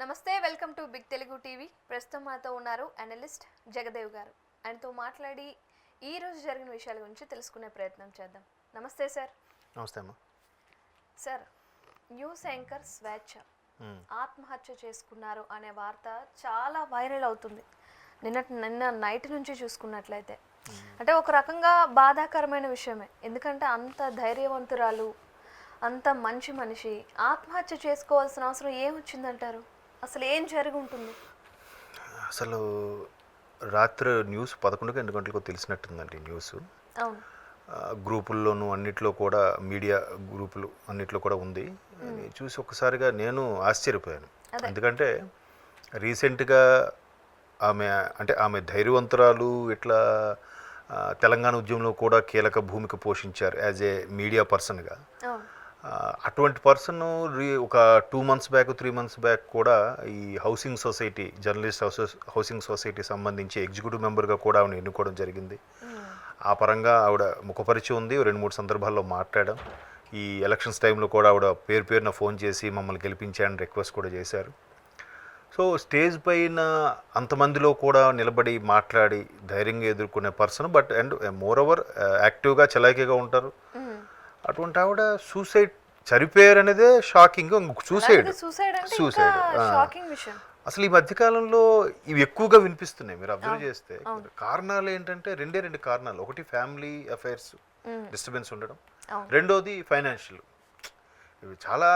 నమస్తే, welcome to big Telugu TV. ప్రస్తుతం మాతో ఉన్నారు అనలిస్ట్ జగదేవ్ గారు. ఆయనతో మాట్లాడి ఈ రోజు జరిగిన విషయాల గురించి తెలుసుకునే ప్రయత్నం చేద్దాం. నమస్తే సార్. నమస్తే అమ్మా. సార్, న్యూస్ యాంకర్ స్వేచ్ఛ ఆత్మహత్య చేసుకున్నారు అనే వార్త చాలా వైరల్ అవుతుంది. నిన్న నైట్ నుంచి చూసుకున్నట్లయితే అంటే ఒక రకంగా బాధాకరమైన విషయమే. ఎందుకంటే అంత ధైర్యవంతురాలు, అంత మంచి మనిషి ఆత్మహత్య చేసుకోవాల్సిన అవసరం ఏమొచ్చిందంటారు? అసలు ఏం జరిగి ఉంటుంది? అసలు రాత్రి న్యూస్ 11 గంటలకు తెలిసినట్టుందండి. న్యూస్ అవును, గ్రూపుల్లోనూ అన్నిట్లో కూడా, మీడియా గ్రూపులు అన్నిట్లో కూడా ఉంది. చూసి ఒక్కసారిగా నేను ఆశ్చర్యపోయాను. ఎందుకంటే రీసెంట్గా ఆమె ధైర్యవంతురాలు, ఇట్లా తెలంగాణ ఉద్యమంలో కూడా కీలక భూమిక పోషించారు యాజ్ ఏ మీడియా పర్సన్గా. అటువంటి పర్సన్ ఒక 2 months బ్యాక్ 3 months బ్యాక్ కూడా ఈ housing society, journalist housing society సంబంధించి ఎగ్జిక్యూటివ్ మెంబర్గా కూడా ఆవిడ ఎన్నుకోవడం జరిగింది. ఆ పరంగా ఆవిడ ముఖపరిచయం ఉంది. 2-3 సందర్భాల్లో మాట్లాడడం. ఈ ఎలక్షన్స్ టైంలో కూడా ఆవిడ పేరున ఫోన్ చేసి మమ్మల్ని గెలిపించాలని రిక్వెస్ట్ కూడా చేశారు. సో స్టేజ్ పైన అంతమందిలో కూడా నిలబడి మాట్లాడి ధైర్యంగా ఎదుర్కొనే person. But and more over యాక్టివ్గా, చలాకీగా ఉంటారు. అటువంటి ఆవిడ సూసైడ్, చనిపోయారు అనేదే షాకింగ్. సూసైడ్ అసలు ఈ మధ్యకాలంలో ఇవి ఎక్కువగా వినిపిస్తున్నాయి. మీరు అబ్జర్వ్ చేస్తే కారణాలు ఏంటంటే రెండు కారణాలు. ఒకటి ఫ్యామిలీ అఫైర్స్ డిస్టర్బెన్స్ ఉండడం, రెండోది ఫైనాన్షియల్. ఇవి చాలా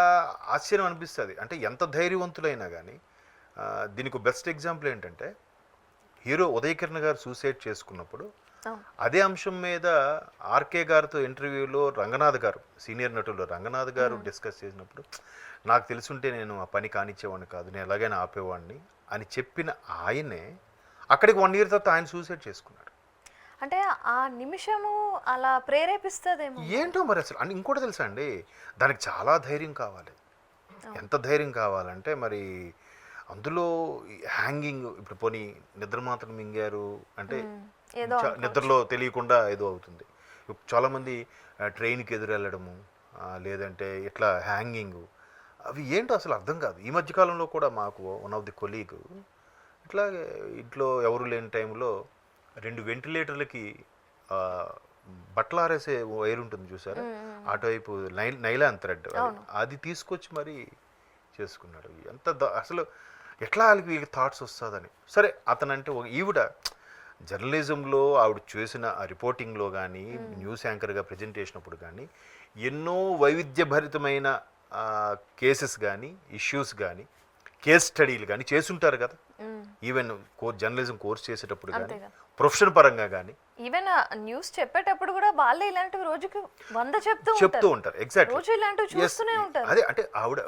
ఆశ్చర్యం అనిపిస్తుంది. అంటే ఎంత ధైర్యవంతులైనా కానీ దీనికి బెస్ట్ ఎగ్జాంపుల్ ఏంటంటే హీరో ఉదయ్ కిరణ్ గారు సూసైడ్ చేసుకున్నప్పుడు అదే అంశం మీద ఆర్కే గారితో ఇంటర్వ్యూలో రంగనాథ్ గారు, సీనియర్ నటులు రంగనాథ్ గారు డిస్కస్ చేసినప్పుడు, నాకు తెలుసుంటే నేను ఆ పని కానిచ్చేవాడిని కాదు, నేను ఎలాగైనా ఆపేవాడిని అని చెప్పిన ఆయనే అక్కడికి 1 year తర్వాత ఆయన సూసైడ్ చేసుకున్నాడు. అంటే ఆ నిమిషము అలా ప్రేరేపిస్తుందేమో ఏంటో మరి. అసలు ఇంకోటి తెలుసా అండి, దానికి చాలా ధైర్యం కావాలి. ఎంత ధైర్యం కావాలంటే మరి అందులో హ్యాంగింగ్, ఇప్పుడు పోనీ నిద్ర మాత్రం మింగారు అంటే నిద్రలో తెలియకుండా ఏదో అవుతుంది. చాలామంది ట్రైన్కి ఎదురు వెళ్ళడము, లేదంటే ఇట్లా హ్యాంగింగ్, అవి ఏంటో అసలు అర్థం కాదు. ఈ మధ్యకాలంలో కూడా మాకు వన్ ఆఫ్ ది కొలీగ్ ఇట్లా ఇంట్లో ఎవరు లేని టైంలో 2 వెంటిలేటర్లకి బట్టలు ఆరేసే వైర్ ఉంటుంది చూసారా, అటువైపు నైలాన్ థ్రెడ్, అది తీసుకొచ్చి మరీ చేసుకున్నాడు. ఎంత అసలు ఎట్లా వీళ్ళకి థాట్స్ వస్తుందని. సరే, అతనంటే ఈవిడ జర్నలిజంలో ఆవిడ చేసిన రిపోర్టింగ్లో కానీ, న్యూస్ యాంకర్గా ప్రజెంటేషన్ అప్పుడు కానీ ఎన్నో వైవిధ్యభరితమైన కేసెస్ కానీ, ఇష్యూస్ కానీ, కేస్ స్టడీలు కానీ చేసుంటారు కదా. ఈవెన్ జర్నలిజం కోర్స్ చేసేటప్పుడు కానీ, ప్రొఫెషన్ పరంగా కానీ, ఈవెన్ న్యూస్ చెప్పేటప్పుడు కూడా వాళ్ళే ఇలాంటివి రోజుకి 100 చెప్తూ ఉంటారు. ఎగ్జాక్ట్లీ, రోజు ఇలాంటివి చూస్తూనే ఉంటారు. అదే అంటే ఆవిడ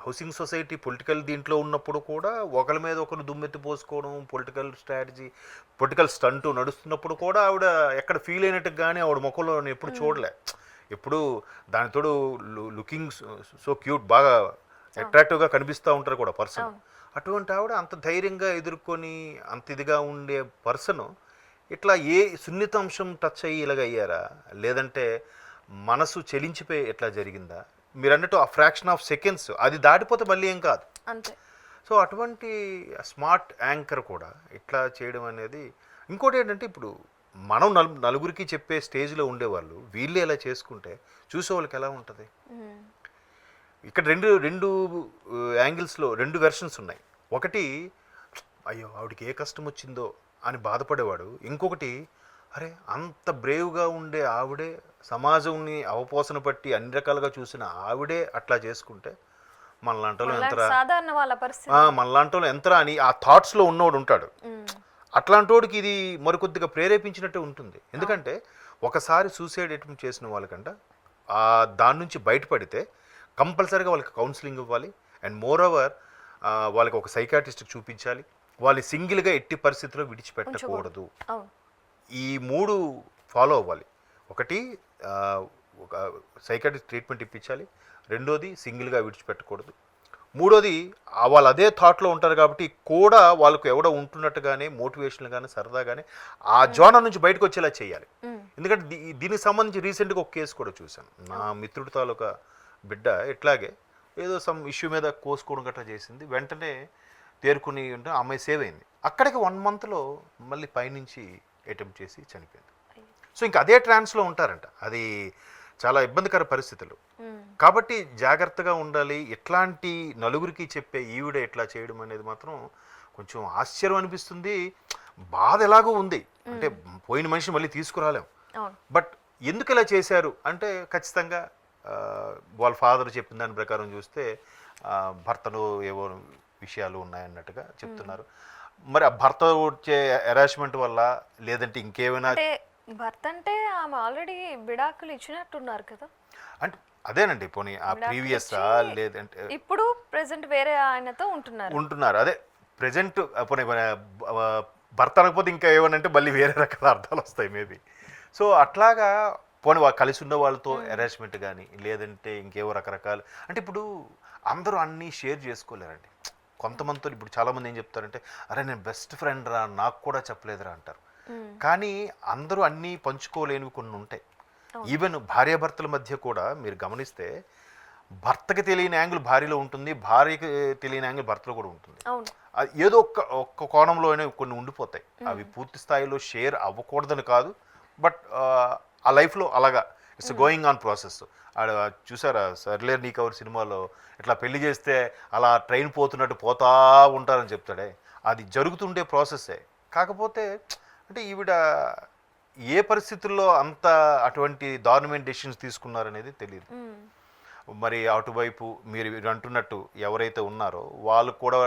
హౌసింగ్ సొసైటీ పొలిటికల్ దీంట్లో ఉన్నప్పుడు కూడా ఒకరి మీద ఒకరు దుమ్మెత్తి పోసుకోవడం, పొలిటికల్ స్ట్రాటజీ, పొలిటికల్ స్టంట్ నడుస్తున్నప్పుడు కూడా ఆవిడ ఎక్కడ ఫీల్ అయినట్టు కానీ ఆవిడ ముఖంలో ఎప్పుడు చూడలే. ఎప్పుడు దానితోడు లుకింగ్ సో క్యూట్, బాగా అట్రాక్టివ్గా కనిపిస్తూ ఉంటారు కూడా పర్సన్. అటువంటి ఆవిడ అంత ధైర్యంగా ఎదుర్కొని అంత ఇదిగా ఉండే పర్సన్ ఇట్లా ఏ సున్నిత అంశం టచ్ అయ్యి ఇలాగ అయ్యారా, లేదంటే మనసు చెలించిపోయి ఎట్లా జరిగిందా? మీరు అన్నట్టు ఆ ఫ్రాక్షన్ ఆఫ్ సెకండ్స్ అది దాటిపోతే మళ్ళీ ఏం కాదు అంతే. సో అటువంటి స్మార్ట్ యాంకర్ కూడా ఇట్లా చేయడం అనేది. ఇంకోటి ఏంటంటే ఇప్పుడు మనం నలుగురికి చెప్పే స్టేజ్లో ఉండేవాళ్ళు వీళ్ళే ఎలా చేసుకుంటే చూసే వాళ్ళకి ఎలా ఉంటుంది. ఇక్కడ రెండు యాంగిల్స్లో 2 వెర్షన్స్ ఉన్నాయి. ఒకటి, అయ్యో ఆవిడకి ఏ కష్టం వచ్చిందో అని బాధపడేవాడు. ఇంకొకటి, అరే అంత బ్రేవ్గా ఉండే ఆవిడే, సమాజంని అవపోసన పట్టి అన్ని రకాలుగా చూసిన ఆవిడే అట్లా చేసుకుంటే మనలాంటలో ఎంతరా, మనలాంటలో ఎంతరా అని ఆ థాట్స్లో ఉన్నవాడు ఉంటాడు. అట్లాంటోడికి ఇది మరికొద్దిగా ప్రేరేపించినట్టే ఉంటుంది. ఎందుకంటే ఒకసారి సూసైడ్ అటెంప్ట్ చేసిన వాళ్ళకంట దాని నుంచి బయటపడితే కంపల్సరీగా వాళ్ళకి కౌన్సిలింగ్ ఇవ్వాలి. అండ్ మోర్ ఓవర్ వాళ్ళకి ఒక సైకాట్రిస్ట్కి చూపించాలి. వాళ్ళు సింగిల్గా ఎట్టి పరిస్థితుల్లో విడిచిపెట్టకూడదు. ఈ 3 ఫాలో అవ్వాలి. ఒకటి, ఒక సైకాట్రిస్ట్ ట్రీట్మెంట్ ఇప్పించాలి. రెండోది, సింగిల్గా విడిచిపెట్టకూడదు. మూడోది, వాళ్ళు అదే థాట్లో ఉంటారు కాబట్టి కూడా వాళ్ళకు ఎవడో ఉంటున్నట్టుగానే మోటివేషన్ కానీ సరదాగానే ఆ జోనర్ నుంచి బయటకు వచ్చేలా చేయాలి. ఎందుకంటే దీనికి సంబంధించి రీసెంట్గా ఒక కేసు కూడా చూశాను. నా మిత్రుడి తాలూకా బిడ్డ ఇట్లాగే ఏదో సమ్ ఇష్యూ మీద కోసుకోవడం గట్రా చేసింది. వెంటనే తేరుకుని ఉంటే ఆ అమ్మాయి సేవ్ అయింది. అక్కడికి 1 monthలో మళ్ళీ పైనుంచి అటెంప్ట్ చేసి చనిపోయింది. సో ఇంకా అదే ట్రాన్స్లో ఉంటారంట. అది చాలా ఇబ్బందికర పరిస్థితులు. కాబట్టి జాగ్రత్తగా ఉండాలి. ఎట్లాంటి నలుగురికి చెప్పే ఈవిడ ఎట్లా చేయడం అనేది మాత్రం కొంచెం ఆశ్చర్యం అనిపిస్తుంది. బాధ ఎలాగో ఉంది. అంటే పోయిన మనిషి మళ్ళీ తీసుకురాలేం. బట్ ఎందుకు ఇలా చేశారు అంటే ఖచ్చితంగా వాళ్ళ ఫాదర్ చెప్పిన దాని ప్రకారం చూస్తే భర్తలో ఏవో విషయాలు ఉన్నాయన్నట్టుగా చెప్తున్నారు. మరి ఆ భర్త వచ్చే హెరాస్మెంట్ వల్ల లేదంటే ఇంకేమైనా భర్త అంటే ఆమె ఆల్రెడీ విడాకులు ఇచ్చినట్టున్నారు కదా. అంటే అదేనండి పోనీ ఆ ప్రీవియస్ లేదంటే ఇప్పుడు ప్రెసెంట్ వేరే ఆయనతో ఉంటున్నారు. అదే ప్రెజెంట్ పోనీ భర్త అనకపోతే ఇంకా ఏమనంటే మళ్ళీ వేరే రకాల అర్థాలు వస్తాయి మేబీ. సో అట్లాగా పోనీ కలిసి ఉన్న వాళ్ళతో హెరాస్మెంట్ కానీ లేదంటే ఇంకేవో రకరకాలు. అంటే ఇప్పుడు అందరూ అన్నీ షేర్ చేసుకోలేరండి. కొంతమందితో ఇప్పుడు చాలామంది ఏం చెప్తారంటే అరే నేను బెస్ట్ ఫ్రెండ్ రా నాకు కూడా చెప్పలేదురా అంటారు. కానీ అందరూ అన్నీ పంచుకోలేనివి కొన్ని ఉంటాయి. ఈవెన్ భార్యాభర్తల మధ్య కూడా మీరు గమనిస్తే భర్తకి తెలియని యాంగిల్ భార్యలో ఉంటుంది, భార్యకి తెలియని యాంగిల్ భర్తలో కూడా ఉంటుంది. ఏదో ఒక్క కోణంలో అయినా కొన్ని ఉండిపోతాయి. అవి పూర్తి స్థాయిలో షేర్ అవ్వకూడదని కాదు, బట్ ఆ లైఫ్లో అలాగా ఇట్స్ గోయింగ్ ఆన్ ప్రాసెస్. చూసారా సర్లే నీకు ఎవరి సినిమాలో ఇట్లా పెళ్లి చేస్తే అలా ట్రైన్ పోతున్నట్టు పోతా ఉంటారని చెప్తాడే, అది జరుగుతుండే ప్రాసెస్సే. కాకపోతే అంటే ఈవిడ ఏ పరిస్థితుల్లో అంత అటువంటి దారుణమైన డెసిషన్స్ తీసుకున్నారనేది తెలియదు. మరి అటువైపు మీరు అంటున్నట్టు ఎవరైతే ఉన్నారో వాళ్ళు కూడా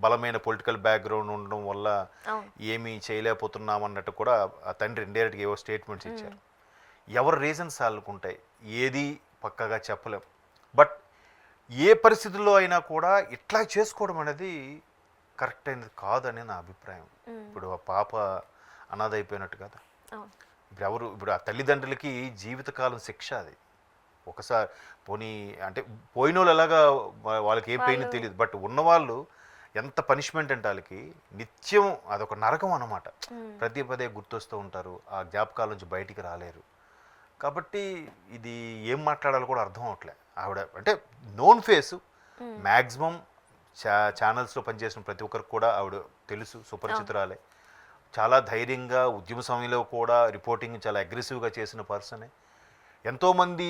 బలమైన పొలిటికల్ బ్యాక్గ్రౌండ్ ఉండడం వల్ల ఏమీ చేయలేకపోతున్నాం అన్నట్టు కూడా ఆ తండ్రి ఇండైరెక్ట్గా ఏవో స్టేట్మెంట్స్ ఇచ్చారు. ఎవరి రీజన్స్ వాళ్ళకుంటాయి, ఏది పక్కగా చెప్పలేం. బట్ ఏ పరిస్థితుల్లో అయినా కూడా ఇట్లా చేసుకోవడం అనేది కరెక్ట్ అయినది కాదని నా అభిప్రాయం. ఇప్పుడు ఆ పాప అనాథ అయిపోయినట్టు కదా. ఇప్పుడు ఆ తల్లిదండ్రులకి జీవితకాలం శిక్ష అది. ఒకసారి పోనీ అంటే పోయిన వాళ్ళు ఎలాగా వాళ్ళకి ఏం పెయిన్ తెలియదు, బట్ ఉన్నవాళ్ళు ఎంత పనిష్మెంట్ అంటే వాళ్ళకి నిత్యం అదొక నరకం అన్నమాట. పదే పదే గుర్తొస్తూ ఉంటారు, ఆ జ్ఞాపకాల నుంచి బయటికి రాలేరు. కాబట్టి ఇది ఏం మాట్లాడాలో కూడా అర్థం అవట్లే. ఆవిడ అంటే నోన్ ఫేసు, మ్యాక్సిమం ఛానల్స్లో పనిచేసిన ప్రతి ఒక్కరికి కూడా ఆవిడ తెలుసు, సుపరిచితురాలే. చాలా ధైర్యంగా ఉద్యమ సమయంలో కూడా రిపోర్టింగ్ చాలా అగ్రెసివ్గా చేసిన పర్సనే. ఎంతోమంది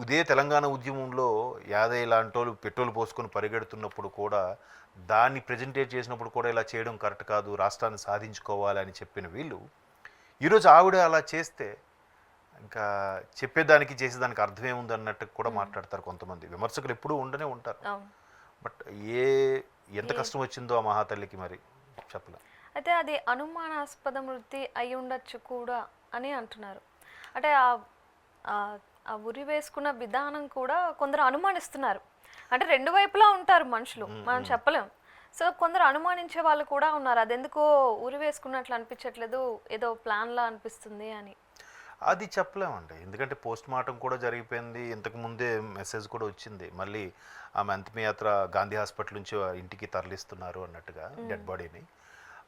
ఇదే తెలంగాణ ఉద్యమంలో యాదయ్య లాంటి వాళ్ళు పెట్రోల్ పోసుకొని పరిగెడుతున్నప్పుడు కూడా దాన్ని ప్రజెంటేట్ చేసినప్పుడు కూడా ఇలా చేయడం కరెక్ట్ కాదు, రాష్ట్రాన్ని సాధించుకోవాలి అని చెప్పిన వీళ్ళు ఈరోజు ఆవిడ అలా చేస్తే ఇంకా చెప్పేదానికి చేసేదానికి అర్థమేముంది అన్నట్టు కూడా మాట్లాడతారు కొంతమంది. విమర్శకులు ఎప్పుడూ ఉండనే ఉంటారు. బట్ ఎంత కష్టం వచ్చిందో ఆ మహాతల్లికి మరి చెప్పలేం. అయితే అది అనుమానాస్పద మృతి అయి ఉండొచ్చు కూడా అని అంటున్నారు. అంటే ఆ ఉరి వేసుకున్న విధానం కూడా కొందరు అనుమానిస్తున్నారు. అంటే రెండు వైపులా ఉంటారు మనుషులు, మనం చెప్పలేం. సో కొందరు అనుమానించే వాళ్ళు కూడా ఉన్నారు, అదెందుకో ఉరి వేసుకున్నట్లు అనిపించట్లేదు, ఏదో ప్లాన్లా అనిపిస్తుంది అని. అది చెప్పలేమండి, ఎందుకంటే పోస్ట్ మార్టం కూడా జరిగిపోయింది. ఇంతకుముందే మెసేజ్ కూడా వచ్చింది, మళ్ళీ ఆమె అంతిమయాత్ర గాంధీ హాస్పిటల్ నుంచి ఇంటికి తరలిస్తున్నారు అన్నట్టుగా డెడ్ బాడీని.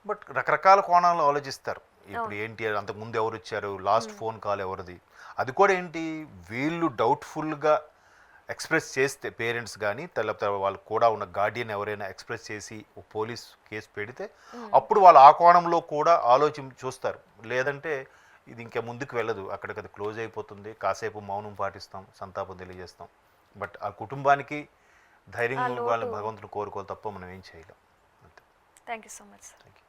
బట్ రకరకాల కోణాలు ఆలోచిస్తారు. ఇప్పుడు ఏంటి అంతకుముందు ఎవరు వచ్చారు, లాస్ట్ ఫోన్ కాల్ ఎవరిది, అది కూడా ఏంటి వీళ్ళు డౌట్ఫుల్గా ఎక్స్ప్రెస్ చేస్తే పేరెంట్స్ కానీ లేకపోతే వాళ్ళు కూడా ఉన్న గార్డియన్ ఎవరైనా ఎక్స్ప్రెస్ చేసి పోలీస్ కేసు పెడితే అప్పుడు వాళ్ళు ఆ కోణంలో కూడా చూస్తారు. లేదంటే ఇది ఇంకా ముందుకు వెళ్ళదు, అక్కడికి అది క్లోజ్ అయిపోతుంది. కాసేపు మౌనం పాటిస్తాం, సంతాపం తెలియజేస్తాం. బట్ ఆ కుటుంబానికి ధైర్యం వాళ్ళని భగవంతుని కోరుకోవాలి తప్ప మనం ఏం చేయలేం. అంతే. Thank you so much. Thank you.